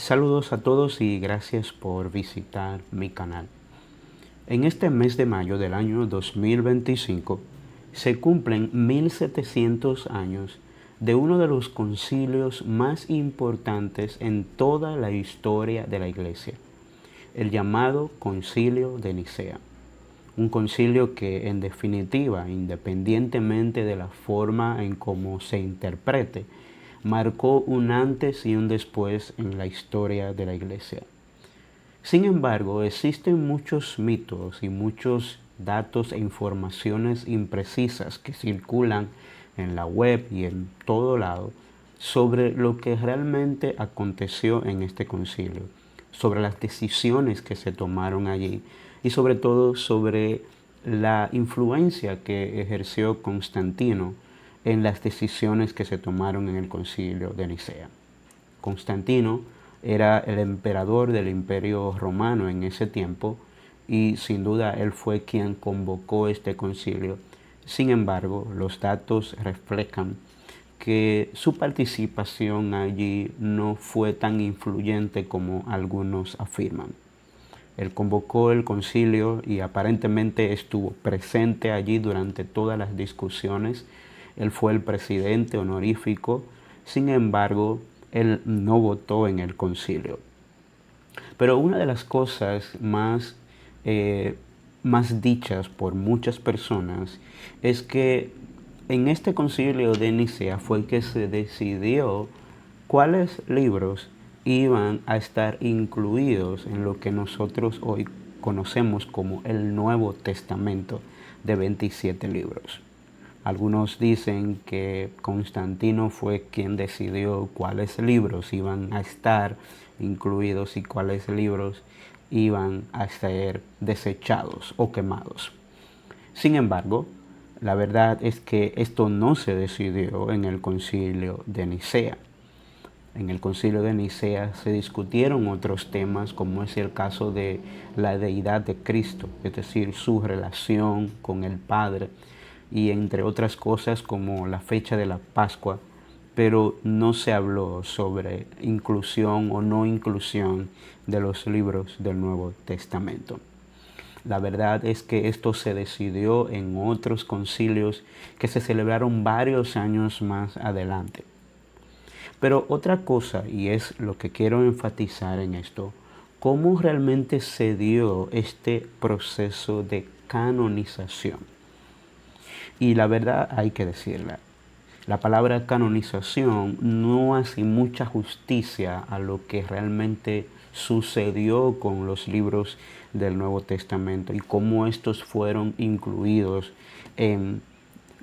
Saludos a todos y gracias por visitar mi canal. En este mes de mayo del año 2025 se cumplen 1700 años de uno de los concilios más importantes en toda la historia de la Iglesia, el llamado Concilio de Nicea. Un concilio que, en definitiva, independientemente de la forma en cómo se interprete, marcó un antes y un después en la historia de la Iglesia. Sin embargo, existen muchos mitos y muchos datos e informaciones imprecisas que circulan en la web y en todo lado sobre lo que realmente aconteció en este concilio, sobre las decisiones que se tomaron allí y sobre todo sobre la influencia que ejerció Constantino en las decisiones que se tomaron en el concilio de Nicea. Constantino era el emperador del Imperio Romano en ese tiempo y sin duda él fue quien convocó este concilio. Sin embargo, los datos reflejan que su participación allí no fue tan influyente como algunos afirman. Él convocó el concilio y aparentemente estuvo presente allí durante todas las discusiones. Él fue el presidente honorífico. Sin embargo, él no votó en el concilio. Pero una de las cosas más dichas por muchas personas es que en este concilio de Nicea fue que se decidió cuáles libros iban a estar incluidos en lo que nosotros hoy conocemos como el Nuevo Testamento de 27 libros. Algunos dicen que Constantino fue quien decidió cuáles libros iban a estar incluidos y cuáles libros iban a ser desechados o quemados. Sin embargo, la verdad es que esto no se decidió en el Concilio de Nicea. En el Concilio de Nicea se discutieron otros temas, como es el caso de la deidad de Cristo, es decir, su relación con el Padre, y entre otras cosas como la fecha de la Pascua, pero no se habló sobre inclusión o no inclusión de los libros del Nuevo Testamento. La verdad es que esto se decidió en otros concilios que se celebraron varios años más adelante. Pero otra cosa, y es lo que quiero enfatizar en esto, ¿cómo realmente se dio este proceso de canonización? Y la verdad hay que decirla, la palabra canonización no hace mucha justicia a lo que realmente sucedió con los libros del Nuevo Testamento y cómo estos fueron incluidos en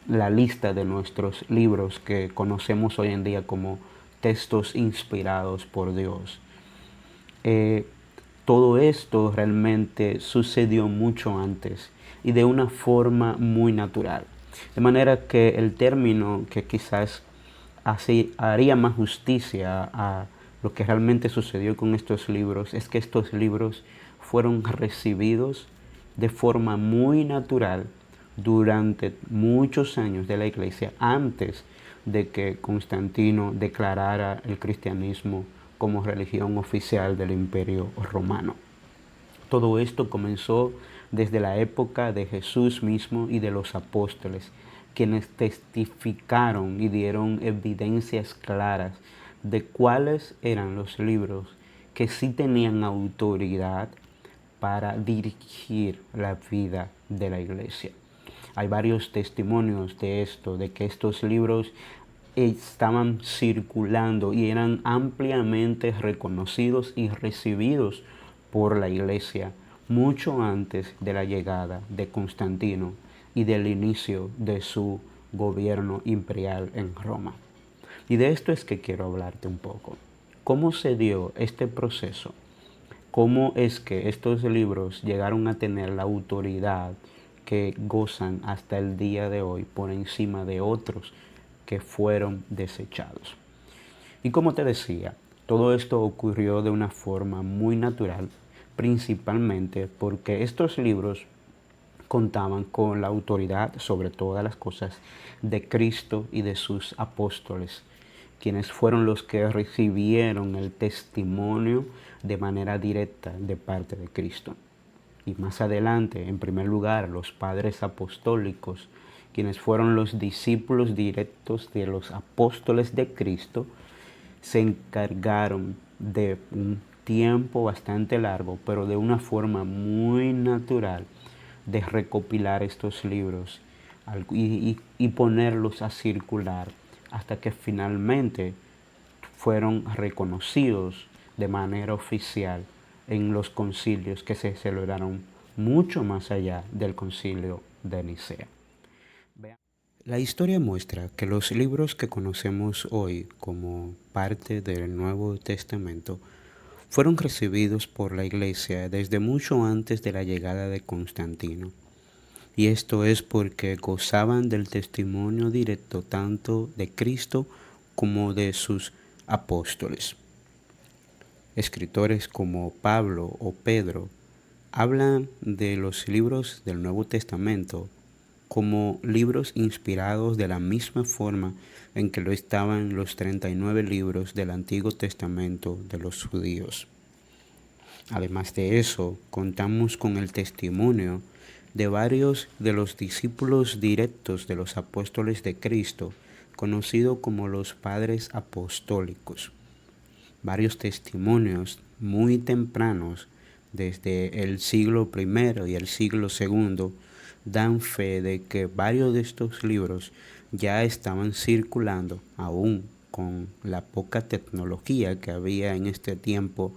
la lista de nuestros libros que conocemos hoy en día como textos inspirados por Dios. Todo esto realmente sucedió mucho antes y de una forma muy natural. De manera que el término que quizás así haría más justicia a lo que realmente sucedió con estos libros es que estos libros fueron recibidos de forma muy natural durante muchos años de la Iglesia antes de que Constantino declarara el cristianismo como religión oficial del Imperio Romano. Todo esto comenzó desde la época de Jesús mismo y de los apóstoles, quienes testificaron y dieron evidencias claras de cuáles eran los libros que sí tenían autoridad para dirigir la vida de la Iglesia. Hay varios testimonios de esto, de que estos libros estaban circulando y eran ampliamente reconocidos y recibidos por la Iglesia mucho antes de la llegada de Constantino y del inicio de su gobierno imperial en Roma. Y de esto es que quiero hablarte un poco. ¿Cómo se dio este proceso? ¿Cómo es que estos libros llegaron a tener la autoridad que gozan hasta el día de hoy por encima de otros que fueron desechados? Y como te decía, todo esto ocurrió de una forma muy natural, principalmente porque estos libros contaban con la autoridad sobre todas las cosas de Cristo y de sus apóstoles. quienes fueron los que recibieron el testimonio de manera directa de parte de Cristo. Y más adelante, en primer lugar, los padres apostólicos, quienes fueron los discípulos directos de los apóstoles de Cristo, se encargaron de un tiempo bastante largo, pero de una forma muy natural, de recopilar estos libros y ponerlos a circular hasta que finalmente fueron reconocidos de manera oficial en los concilios que se celebraron mucho más allá del concilio de Nicea. La historia muestra que los libros que conocemos hoy como parte del Nuevo Testamento fueron recibidos por la Iglesia desde mucho antes de la llegada de Constantino. Y esto es porque gozaban del testimonio directo tanto de Cristo como de sus apóstoles. Escritores como Pablo o Pedro hablan de los libros del Nuevo Testamento como libros inspirados de la misma forma en que lo estaban los 39 libros del Antiguo Testamento de los judíos. Además de eso, contamos con el testimonio de varios de los discípulos directos de los apóstoles de Cristo, conocidos como los padres apostólicos. Varios testimonios muy tempranos, desde el siglo I y el siglo II, dan fe de que varios de estos libros ya estaban circulando, aún con la poca tecnología que había en este tiempo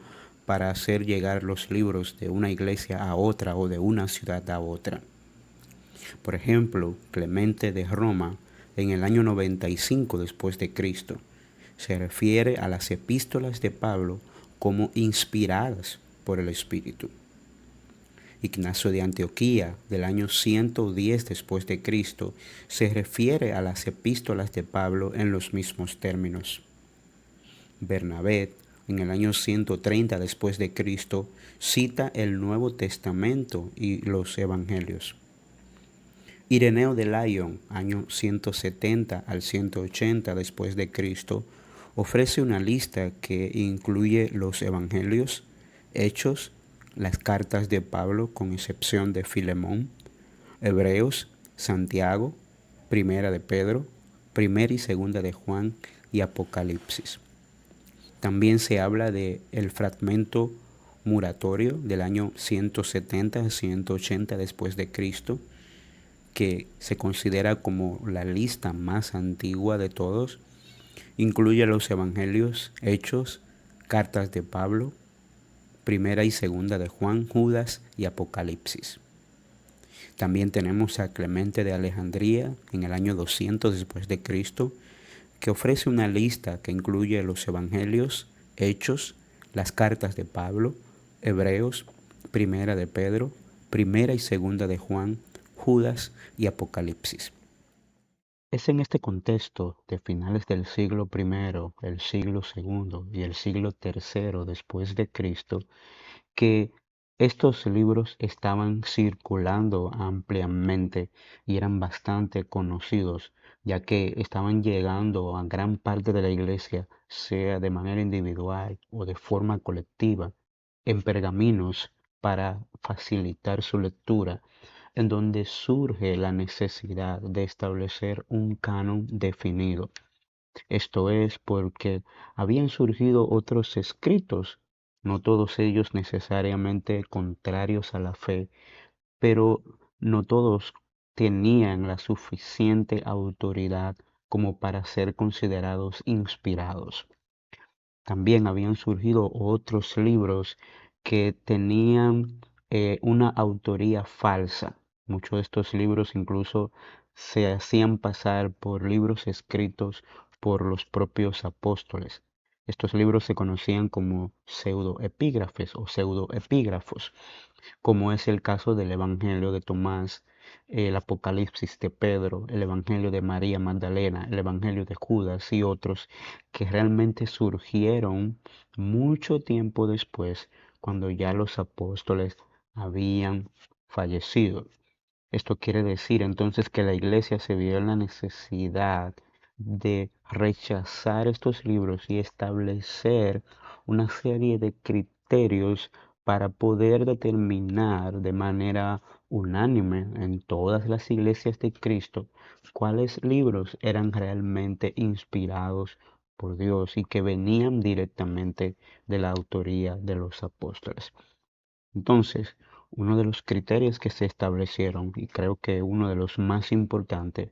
para hacer llegar los libros de una iglesia a otra o de una ciudad a otra. Por ejemplo, Clemente de Roma, en el año 95 después de Cristo, se refiere a las epístolas de Pablo como inspiradas por el Espíritu. Ignacio de Antioquía, del año 110 después de Cristo, se refiere a las epístolas de Pablo en los mismos términos. Bernabé, en el año 130 después de Cristo, cita el Nuevo Testamento y los Evangelios. Ireneo de Lyon, año 170 al 180 después de Cristo, ofrece una lista que incluye los Evangelios, Hechos, las cartas de Pablo con excepción de Filemón, Hebreos, Santiago, Primera de Pedro, Primera y Segunda de Juan y Apocalipsis. También se habla de el fragmento muratorio del año 170 a 180 después de Cristo, que se considera como la lista más antigua de todos. Incluye los Evangelios, Hechos, cartas de Pablo, Primera y Segunda de Juan, Judas y Apocalipsis. También tenemos a Clemente de Alejandría en el año 200 después de Cristo, que ofrece una lista que incluye los Evangelios, Hechos, las cartas de Pablo, Hebreos, Primera de Pedro, Primera y Segunda de Juan, Judas y Apocalipsis. Es en este contexto de finales del siglo I, el siglo II y el siglo III después de Cristo que estos libros estaban circulando ampliamente y eran bastante conocidos, ya que estaban llegando a gran parte de la iglesia, sea de manera individual o de forma colectiva, en pergaminos para facilitar su lectura, en donde surge la necesidad de establecer un canon definido. Esto es porque habían surgido otros escritos, no todos ellos necesariamente contrarios a la fe, pero no todos tenían la suficiente autoridad como para ser considerados inspirados. También habían surgido otros libros que tenían una autoría falsa. Muchos de estos libros incluso se hacían pasar por libros escritos por los propios apóstoles. Estos libros se conocían como pseudoepígrafes o pseudoepígrafos, como es el caso del Evangelio de Tomás, el Apocalipsis de Pedro, el Evangelio de María Magdalena, el Evangelio de Judas y otros que realmente surgieron mucho tiempo después, cuando ya los apóstoles habían fallecido. Esto quiere decir entonces que la iglesia se vio en la necesidad de rechazar estos libros y establecer una serie de criterios para poder determinar de manera unánime en todas las iglesias de Cristo cuáles libros eran realmente inspirados por Dios y que venían directamente de la autoría de los apóstoles. Entonces, uno de los criterios que se establecieron, y creo que uno de los más importantes,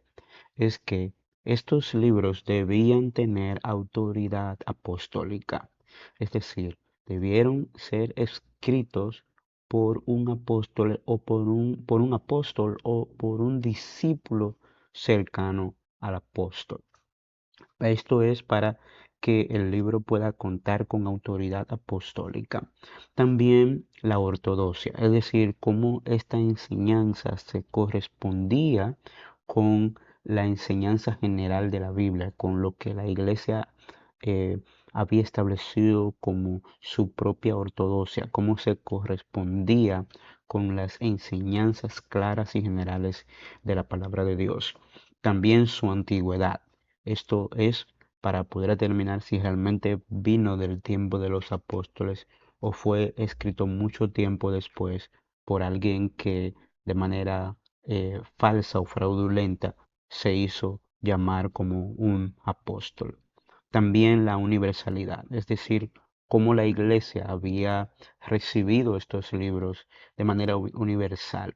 es que estos libros debían tener autoridad apostólica, es decir, debieron ser escritos por un apóstol o por un apóstol o por un discípulo cercano al apóstol. Esto es para que el libro pueda contar con autoridad apostólica. También la ortodoxia, es decir, cómo esta enseñanza se correspondía con la enseñanza general de la Biblia, con lo que la iglesia eh, había establecido como su propia ortodoxia, cómo se correspondía con las enseñanzas claras y generales de la palabra de Dios. También su antigüedad. Esto es para poder determinar si realmente vino del tiempo de los apóstoles o fue escrito mucho tiempo después por alguien que de manera falsa o fraudulenta se hizo llamar como un apóstol. También la universalidad, es decir, cómo la iglesia había recibido estos libros de manera universal.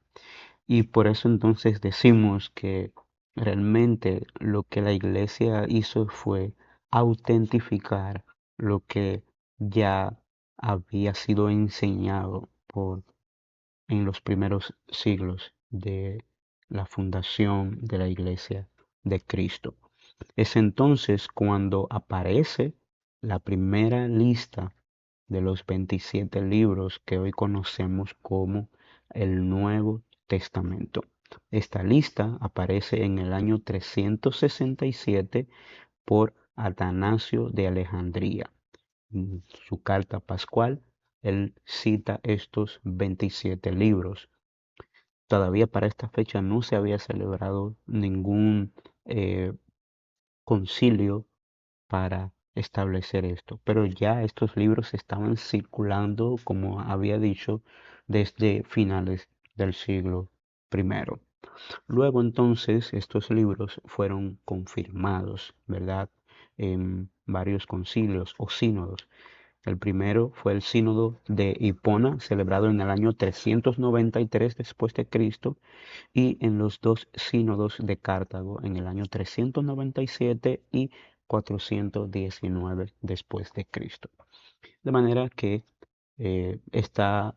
Y por eso entonces decimos que realmente lo que la iglesia hizo fue autentificar lo que ya había sido enseñado en los primeros siglos de la fundación de la iglesia de Cristo. Es entonces cuando aparece la primera lista de los 27 libros que hoy conocemos como el Nuevo Testamento. Esta lista aparece en el año 367 por Atanasio de Alejandría. En su carta pascual, él cita estos 27 libros. Todavía para esta fecha no se había celebrado ningún eh, concilio para establecer esto. Pero ya estos libros estaban circulando, como había dicho, desde finales del siglo primero. Luego entonces estos libros fueron confirmados, ¿verdad? En varios concilios o sínodos. El primero fue el sínodo de Hipona, celebrado en el año 393 después de Cristo, y en los dos sínodos de Cartago en el año 397 y 419 después de Cristo. De manera que está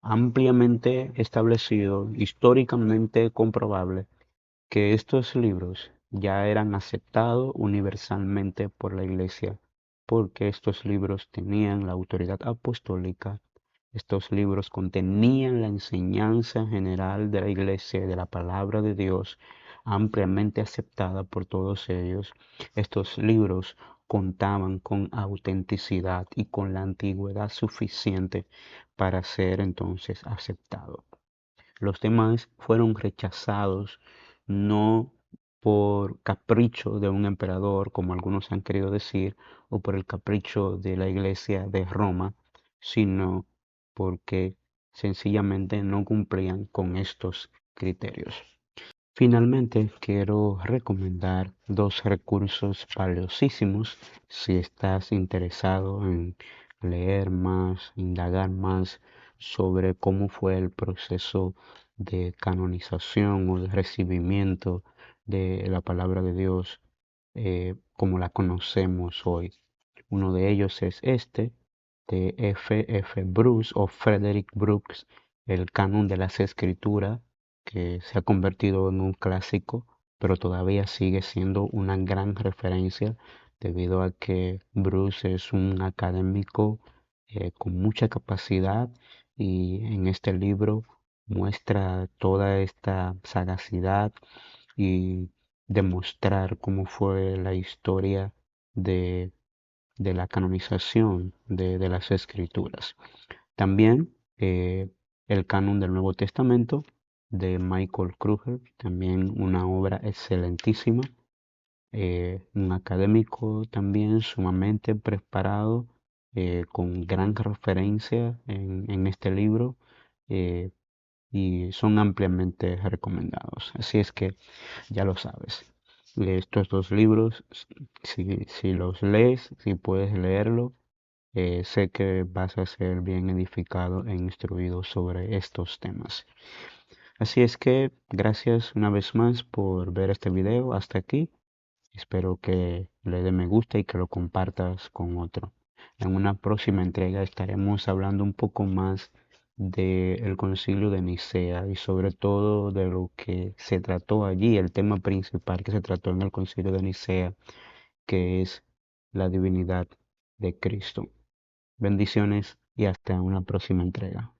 ampliamente establecido, históricamente comprobable, que estos libros ya eran aceptados universalmente por la Iglesia, porque estos libros tenían la autoridad apostólica. Estos libros contenían la enseñanza general de la Iglesia y de la palabra de Dios, ampliamente aceptada por todos ellos. Estos libros contaban con autenticidad y con la antigüedad suficiente para ser entonces aceptados. Los demás fueron rechazados no por capricho de un emperador, como algunos han querido decir, o por el capricho de la Iglesia de Roma, sino porque sencillamente no cumplían con estos criterios. Finalmente, quiero recomendar dos recursos valiosísimos si estás interesado en leer más, indagar más sobre cómo fue el proceso de canonización o de recibimiento de la palabra de Dios como la conocemos hoy. Uno de ellos es este, de F. Bruce o Frederick Brooks, el Canon de las Escrituras, que se ha convertido en un clásico, pero todavía sigue siendo una gran referencia debido a que Bruce es un académico con mucha capacidad y en este libro muestra toda esta sagacidad y demostrar cómo fue la historia de, de la canonización de las escrituras. También el canon del Nuevo Testamento de Michael Kruger, también una obra excelentísima. un académico también sumamente preparado, con gran referencia en este libro, eh, y son ampliamente recomendados. Así es que ya lo sabes. Estos dos libros, si los lees, si puedes leerlo, sé que vas a ser bien edificado e instruido sobre estos temas. Así es que gracias una vez más por ver este video hasta aquí. Espero que le dé me gusta y que lo compartas con otro. En una próxima entrega estaremos hablando un poco más del Concilio de Nicea y sobre todo de lo que se trató allí, el tema principal que se trató en el Concilio de Nicea, que es la divinidad de Cristo. Bendiciones y hasta una próxima entrega.